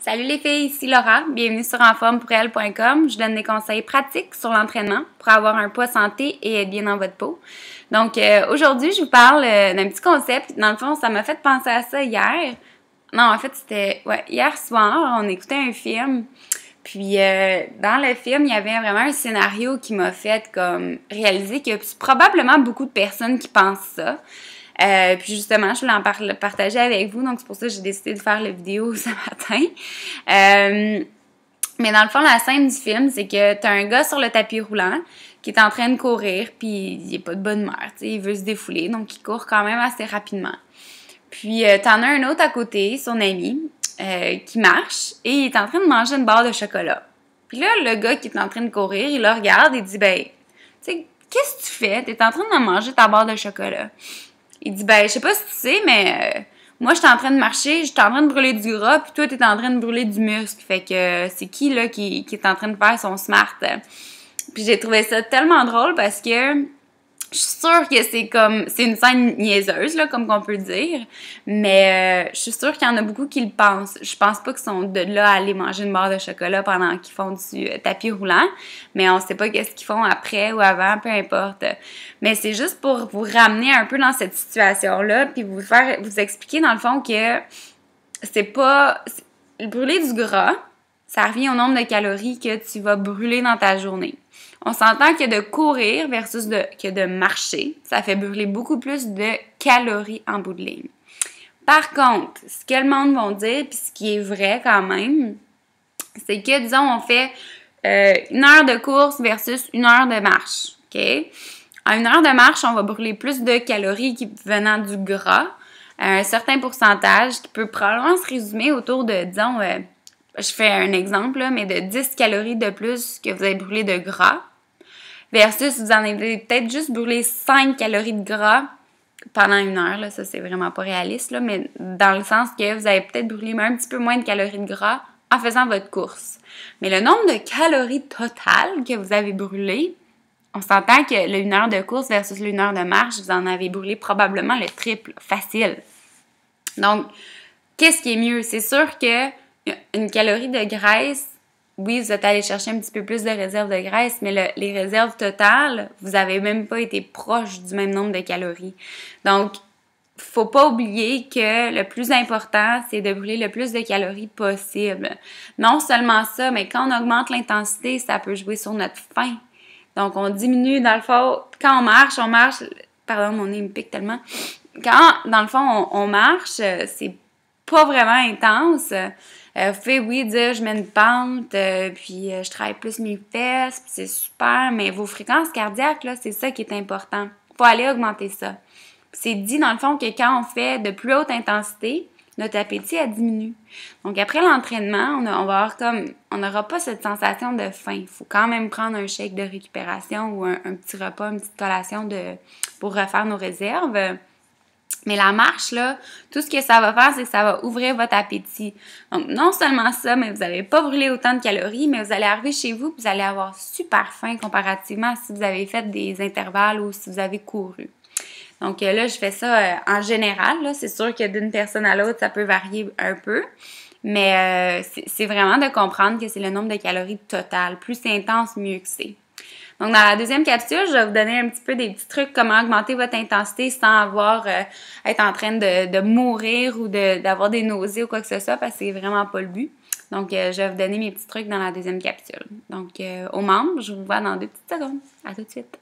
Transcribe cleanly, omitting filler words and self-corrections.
Salut les filles, ici Laura, bienvenue sur enformepourelle.com. Je donne des conseils pratiques sur l'entraînement pour avoir un poids santé et être bien dans votre peau. Donc aujourd'hui, je vous parle d'un petit concept. Dans le fond, ça m'a fait penser à ça hier. Non, en fait, c'était hier soir, on écoutait un film. Puis dans le film, il y avait vraiment un scénario qui m'a fait comme réaliser qu'il y a probablement beaucoup de personnes qui pensent ça. Puis justement, je voulais en partager avec vous, donc c'est pour ça que j'ai décidé de faire la vidéo ce matin. Mais dans le fond, la scène du film, c'est que t'as un gars sur le tapis roulant qui est en train de courir, puis il est pas de bonne humeur, tu sais, il veut se défouler, donc il court quand même assez rapidement. Puis t'en as un autre à côté, son ami, qui marche, et il est en train de manger une barre de chocolat. Puis là, le gars qui est en train de courir, il le regarde et dit, ben, tu sais, qu'est-ce que tu fais? T'es en train de manger ta barre de chocolat. Il dit, ben, je sais pas si tu sais, mais moi, je suis en train de marcher, je suis en train de brûler du gras, puis toi, t'es en train de brûler du muscle. Fait que c'est qui, là, qui est en train de faire son smart? Puis j'ai trouvé ça tellement drôle parce que je suis sûre que c'est une scène niaiseuse, là, comme qu'on peut dire, mais je suis sûre qu'il y en a beaucoup qui le pensent. Je pense pas qu'ils sont de là à aller manger une barre de chocolat pendant qu'ils font du tapis roulant, mais on sait pas qu'est-ce qu'ils font après ou avant, peu importe. Mais c'est juste pour vous ramener un peu dans cette situation-là, puis vous expliquer dans le fond que c'est pas... Brûler du gras, ça revient au nombre de calories que tu vas brûler dans ta journée. On s'entend que de courir versus que de marcher, ça fait brûler beaucoup plus de calories en bout de ligne. Par contre, ce que le monde va dire, puis ce qui est vrai quand même, c'est que, disons, on fait 1 heure de course versus 1 heure de marche, OK? En 1 heure de marche, on va brûler plus de calories venant du gras, un certain pourcentage qui peut probablement se résumer autour de, disons, je fais un exemple, là, mais de 10 calories de plus que vous avez brûlé de gras, versus vous en avez peut-être juste brûlé 5 calories de gras pendant 1 heure. Là, ça, c'est vraiment pas réaliste, là, mais dans le sens que vous avez peut-être brûlé un petit peu moins de calories de gras en faisant votre course. Mais le nombre de calories totales que vous avez brûlé, on s'entend que le 1 heure de course versus le 1 heure de marche, vous en avez brûlé probablement le triple, facile. Donc, qu'est-ce qui est mieux? C'est sûr que une calorie de graisse, oui, vous êtes allé chercher un petit peu plus de réserves de graisse, mais les réserves totales, vous n'avez même pas été proche du même nombre de calories. Donc, faut pas oublier que le plus important, c'est de brûler le plus de calories possible. Non seulement ça, mais quand on augmente l'intensité, ça peut jouer sur notre faim. Donc, on diminue, dans le fond, quand on marche, pardon, mon nez me pique tellement. Quand, dans le fond, on marche, c'est pas vraiment intense. Vous pouvez, oui, dire je mets une pente, puis je travaille plus mes fesses, puis c'est super, mais vos fréquences cardiaques, là, c'est ça qui est important. Faut aller augmenter ça. C'est dit, dans le fond, que quand on fait de plus haute intensité, notre appétit, elle diminue. Donc, après l'entraînement, on n'aura pas cette sensation de faim. Il faut quand même prendre un shake de récupération ou un petit repas, une petite collation pour refaire nos réserves. Mais la marche, là, tout ce que ça va faire, c'est que ça va ouvrir votre appétit. Donc, non seulement ça, mais vous n'allez pas brûler autant de calories, mais vous allez arriver chez vous et vous allez avoir super faim comparativement à si vous avez fait des intervalles ou si vous avez couru. Donc là, je fais ça en général. Là. C'est sûr que d'une personne à l'autre, ça peut varier un peu. Mais c'est vraiment de comprendre que c'est le nombre de calories total. Plus c'est intense, mieux que c'est. Donc, dans la deuxième capsule, je vais vous donner un petit peu des petits trucs, comment augmenter votre intensité sans être en train de mourir ou d'avoir des nausées ou quoi que ce soit, parce que c'est vraiment pas le but. Donc, je vais vous donner mes petits trucs dans la deuxième capsule. Donc, aux membres, je vous vois dans 2 petites secondes. À tout de suite.